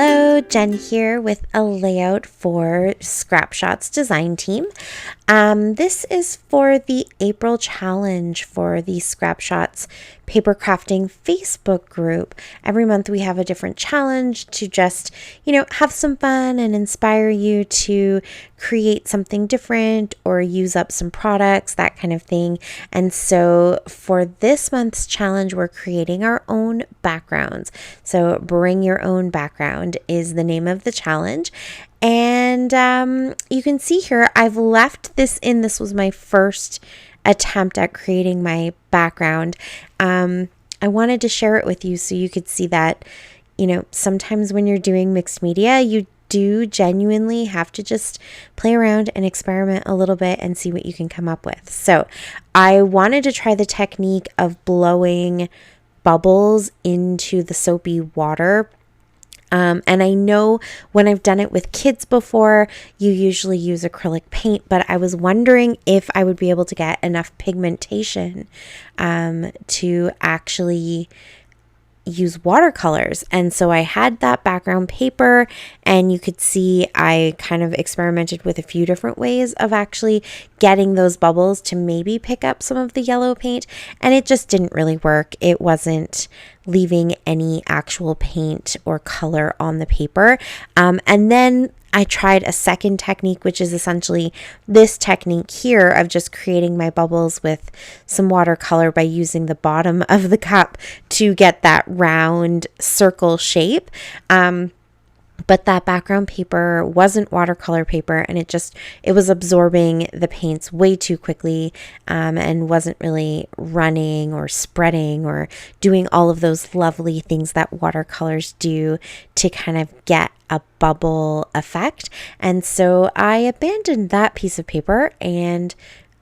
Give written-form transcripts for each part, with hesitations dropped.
Hello, Jen here with a layout for Scrapshots design team. This is for the April challenge for the Scrapshots paper crafting Facebook group. Every month we have a different challenge to just, have some fun and inspire you to create something different or use up some products, that kind of thing. And so for this month's challenge, we're creating our own backgrounds. So bring your own background is the name of the challenge. And you can see here, I've left this in. This was my first attempt at creating my background. I wanted to share it with you so you could see that, sometimes when you're doing mixed media, you do genuinely have to just play around and experiment a little bit and see what you can come up with. So I wanted to try the technique of blowing bubbles into the soapy water. And I know when I've done it with kids before, you usually use acrylic paint, but I was wondering if I would be able to get enough pigmentation to actually use watercolors. And so I had that background paper, and you could see I kind of experimented with a few different ways of actually getting those bubbles to maybe pick up some of the yellow paint, and it just didn't really work. It wasn't leaving any actual paint or color on the paper. And then I tried a second technique, which is essentially this technique here of just creating my bubbles with some watercolor by using the bottom of the cup to get that round circle shape. But that background paper wasn't watercolor paper, and it was absorbing the paints way too quickly, and wasn't really running or spreading or doing all of those lovely things that watercolors do to kind of get a bubble effect. And so I abandoned that piece of paper, and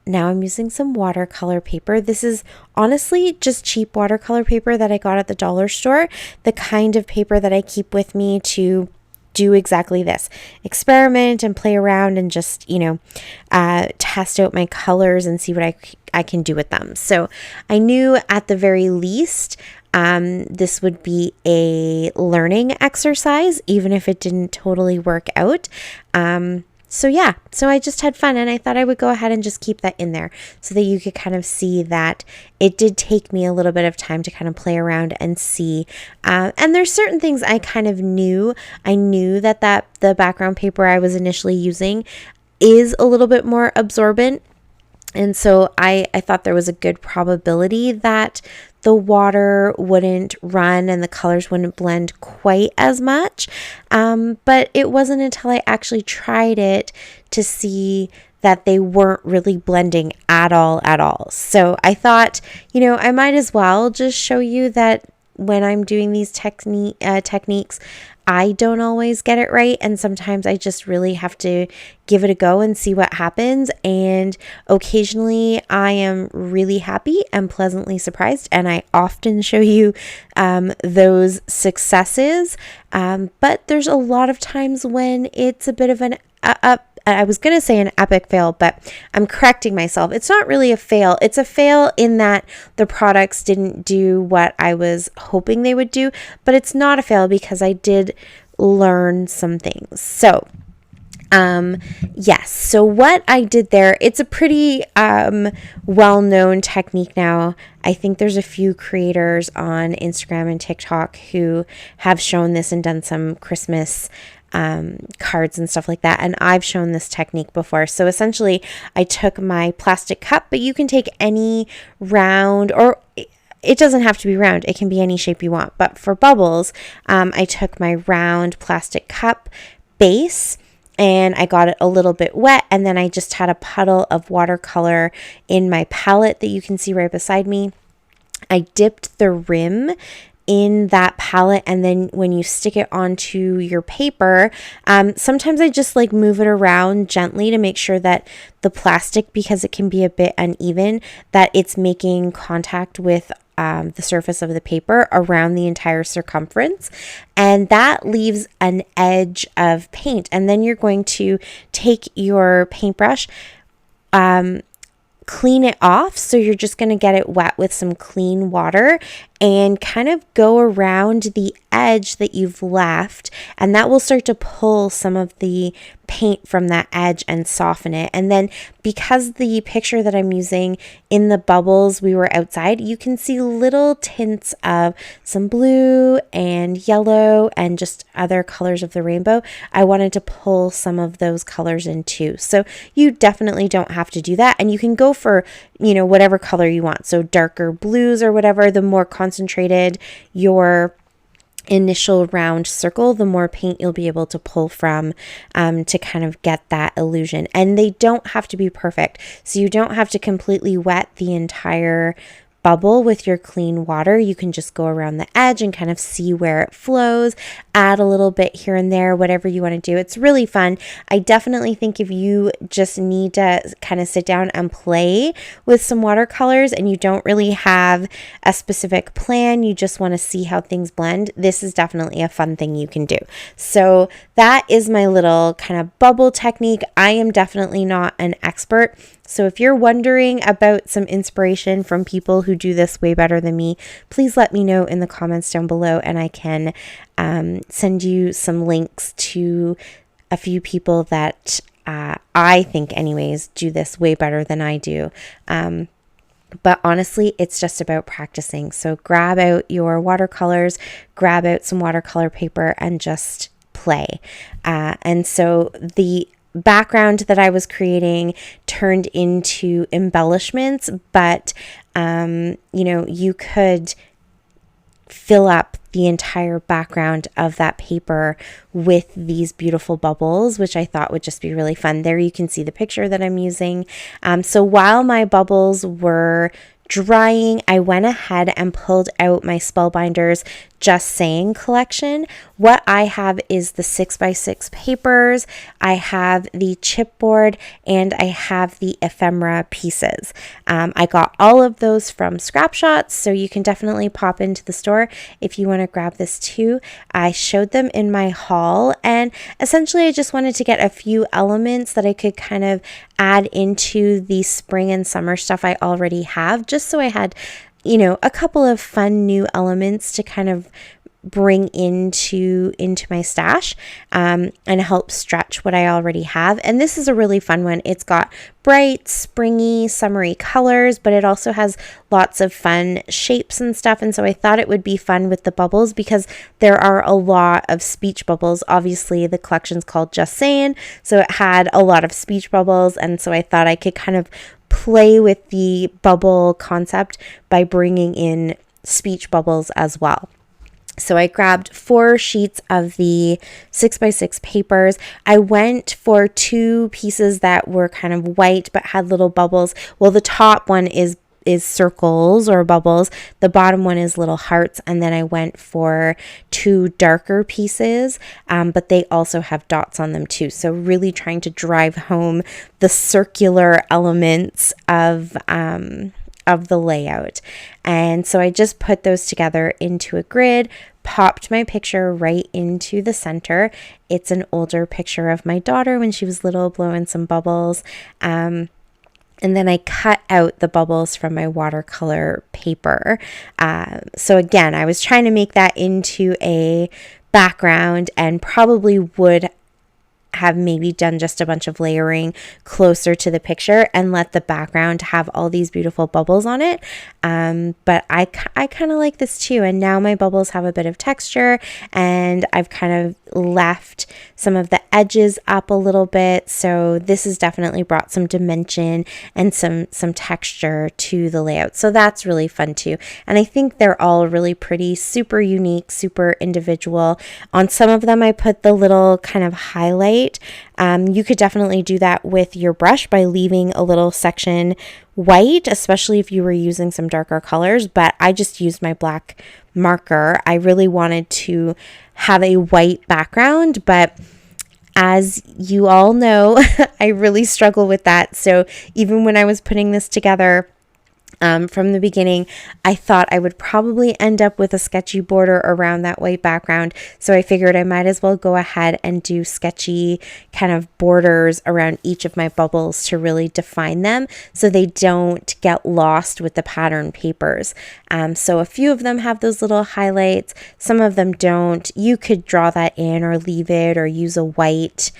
now I'm using some watercolor paper. This is honestly just cheap watercolor paper that I got at the dollar store, the kind of paper that I keep with me to do exactly this: experiment and play around and just, test out my colors and see what I can do with them. So I knew at the very least this would be a learning exercise, even if it didn't totally work out. So I just had fun, and I thought I would go ahead and just keep that in there so that you could kind of see that it did take me a little bit of time to kind of play around and see. And there's certain things I kind of knew. I knew that the background paper I was initially using is a little bit more absorbent. And so I thought there was a good probability that the water wouldn't run and the colors wouldn't blend quite as much. But it wasn't until I actually tried it to see that they weren't really blending at all. So I thought, I might as well just show you that when I'm doing these techniques, I don't always get it right, and sometimes I just really have to give it a go and see what happens. And occasionally I am really happy and pleasantly surprised, and I often show you those successes. But there's a lot of times when it's a bit of I was going to say an epic fail, but I'm correcting myself. It's not really a fail. It's a fail in that the products didn't do what I was hoping they would do, but it's not a fail because I did learn some things. So, yes. So what I did there, it's a pretty well-known technique now. I think there's a few creators on Instagram and TikTok who have shown this and done some Christmas cards and stuff like that, and I've shown this technique before. So essentially I took my plastic cup, but you can take any round, or it doesn't have to be round, it can be any shape you want, but for bubbles I took my round plastic cup base and I got it a little bit wet, and then I just had a puddle of watercolor in my palette that you can see right beside me. I dipped the rim in that palette, and then when you stick it onto your paper, sometimes I just move it around gently to make sure that the plastic, because it can be a bit uneven, that it's making contact with the surface of the paper around the entire circumference, and that leaves an edge of paint. And then you're going to take your paintbrush, clean it off. So you're just going to get it wet with some clean water and kind of go around the edge that you've left, and that will start to pull some of the paint from that edge and soften it. And then because the picture that I'm using in the bubbles, we were outside, you can see little tints of some blue and yellow and just other colors of the rainbow. I wanted to pull some of those colors in too. So you definitely don't have to do that, and you can go for, you know, whatever color you want. So darker blues or whatever, the more concentrated your initial round circle, the more paint you'll be able to pull from to kind of get that illusion. And they don't have to be perfect. So you don't have to completely wet the entire bubble with your clean water. You can just go around the edge and kind of see where it flows, add a little bit here and there, whatever you want to do. It's really fun. I definitely think if you just need to kind of sit down and play with some watercolors and you don't really have a specific plan, you just want to see how things blend, this is definitely a fun thing you can do. So that is my little kind of bubble technique. I am definitely not an expert. So if you're wondering about some inspiration from people who do this way better than me, please let me know in the comments down below, and I can send you some links to a few people that I think anyways do this way better than I do. But honestly, it's just about practicing. So grab out your watercolors, grab out some watercolor paper, and just play. And so the background that I was creating turned into embellishments, but you know, you could fill up the entire background of that paper with these beautiful bubbles, which I thought would just be really fun. There you can see the picture that I'm using. So while my bubbles were drying, I went ahead and pulled out my Spellbinders Just Saying collection. What I have is the 6x6 papers, I have the chipboard, and I have the ephemera pieces. I got all of those from Scrapshots, so you can definitely pop into the store if you want to grab this too. I showed them in my haul, and essentially I just wanted to get a few elements that I could kind of add into the spring and summer stuff I already have, just so I had, you know, a couple of fun new elements to kind of bring into my stash and help stretch what I already have. And this is a really fun one. It's got bright, springy, summery colors, but it also has lots of fun shapes and stuff. And so I thought it would be fun with the bubbles because there are a lot of speech bubbles. Obviously, the collection's called Just Sayin, so it had a lot of speech bubbles. And so I thought I could kind of play with the bubble concept by bringing in speech bubbles as well. So I grabbed 4 sheets of the 6x6 papers. I went for 2 pieces that were kind of white but had little bubbles. Well, the top one is circles or bubbles. The bottom one is little hearts. And then I went for 2 darker pieces, but they also have dots on them too. So really trying to drive home the circular elements of the layout. And so I just put those together into a grid, popped my picture right into the center. It's an older picture of my daughter when she was little, blowing some bubbles. And then I cut out the bubbles from my watercolor paper. So again, I was trying to make that into a background and probably would have maybe done just a bunch of layering closer to the picture and let the background have all these beautiful bubbles on it. But I kind of like this too. And now my bubbles have a bit of texture, and I've kind of left some of the edges up a little bit. So this has definitely brought some dimension and some texture to the layout. So that's really fun too. And I think they're all really pretty, super unique, super individual. On some of them, I put the little kind of highlight. You could definitely do that with your brush by leaving a little section white, especially if you were using some darker colors, but I just used my black marker. I really wanted to have a white background, but as you all know, I really struggle with that. So even when I was putting this together, From the beginning, I thought I would probably end up with a sketchy border around that white background, so I figured I might as well go ahead and do sketchy kind of borders around each of my bubbles to really define them so they don't get lost with the pattern papers. So a few of them have those little highlights, some of them don't. You could draw that in or leave it or use a white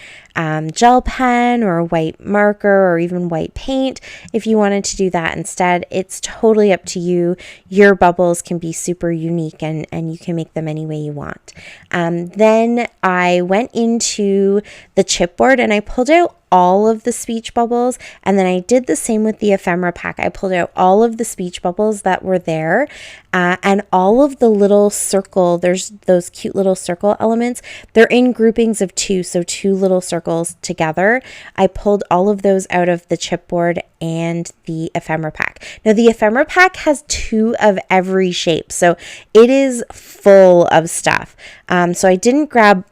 gel pen or a white marker or even white paint if you wanted to do that instead. It's totally up to you. Your bubbles can be super unique and you can make them any way you want. Then I went into the chipboard and I pulled out all of the speech bubbles, and then I did the same with the ephemera pack. I pulled out all of the speech bubbles that were there and all of the little circle, there's those cute little circle elements. They're in groupings of 2, so 2 little circles together. I pulled all of those out of the chipboard and the ephemera pack. Now the ephemera pack has 2 of every shape, so it is full of stuff. So I didn't grab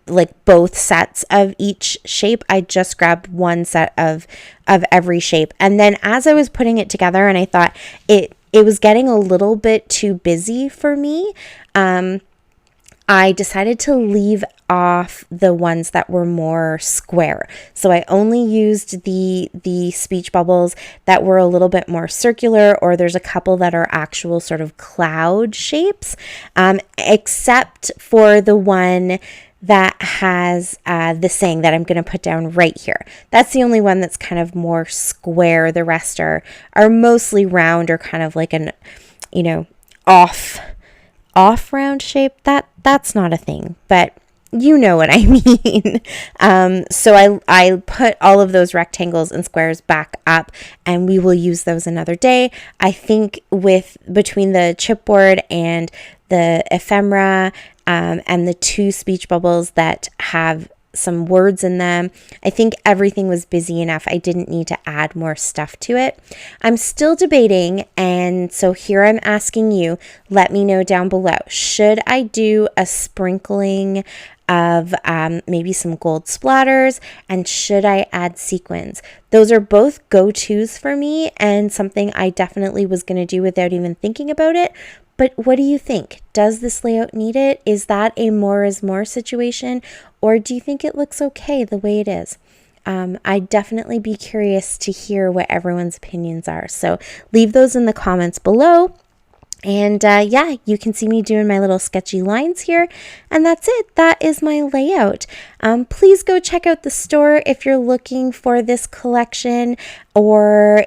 like both sets of each shape. I just grabbed one set of every shape. And then as I was putting it together and I thought it was getting a little bit too busy for me, I decided to leave off the ones that were more square. So I only used the speech bubbles that were a little bit more circular, or there's a couple that are actual sort of cloud shapes, except for the one that has the saying that I'm going to put down right here. That's the only one that's kind of more square. The rest are mostly round or kind of like an, off round shape. That's not a thing, but you know what I mean. So I put all of those rectangles and squares back up, and we will use those another day. I think between the chipboard and the ephemera and the 2 speech bubbles that have some words in them, I think everything was busy enough. I didn't need to add more stuff to it. I'm still debating, and so here I'm asking you, let me know down below. Should I do a sprinkling of maybe some gold splatters, and should I add sequins? Those are both go-tos for me and something I definitely was going to do without even thinking about it. But what do you think? Does this layout need it? Is that a more is more situation? Or do you think it looks okay the way it is? I'd definitely be curious to hear what everyone's opinions are. So leave those in the comments below. And yeah, you can see me doing my little sketchy lines here. And that's it. That is my layout. Please go check out the store if you're looking for this collection or,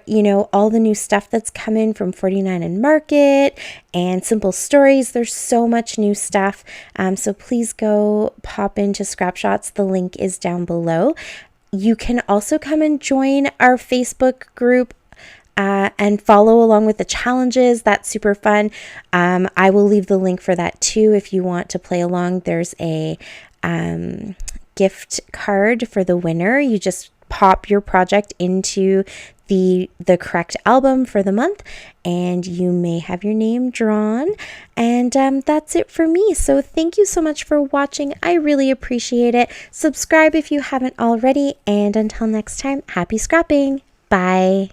all the new stuff that's coming from 49 and Market and Simple Stories. There's so much new stuff. So please go pop into Scrapshots. The link is down below. You can also come and join our Facebook group and follow along with the challenges. That's super fun. I will leave the link for that too if you want to play along. There's a gift card for the winner. You just pop your project into the correct album for the month and you may have your name drawn. And that's it for me. So thank you so much for watching. I really appreciate it. Subscribe if you haven't already, and until next time, happy scrapping. Bye.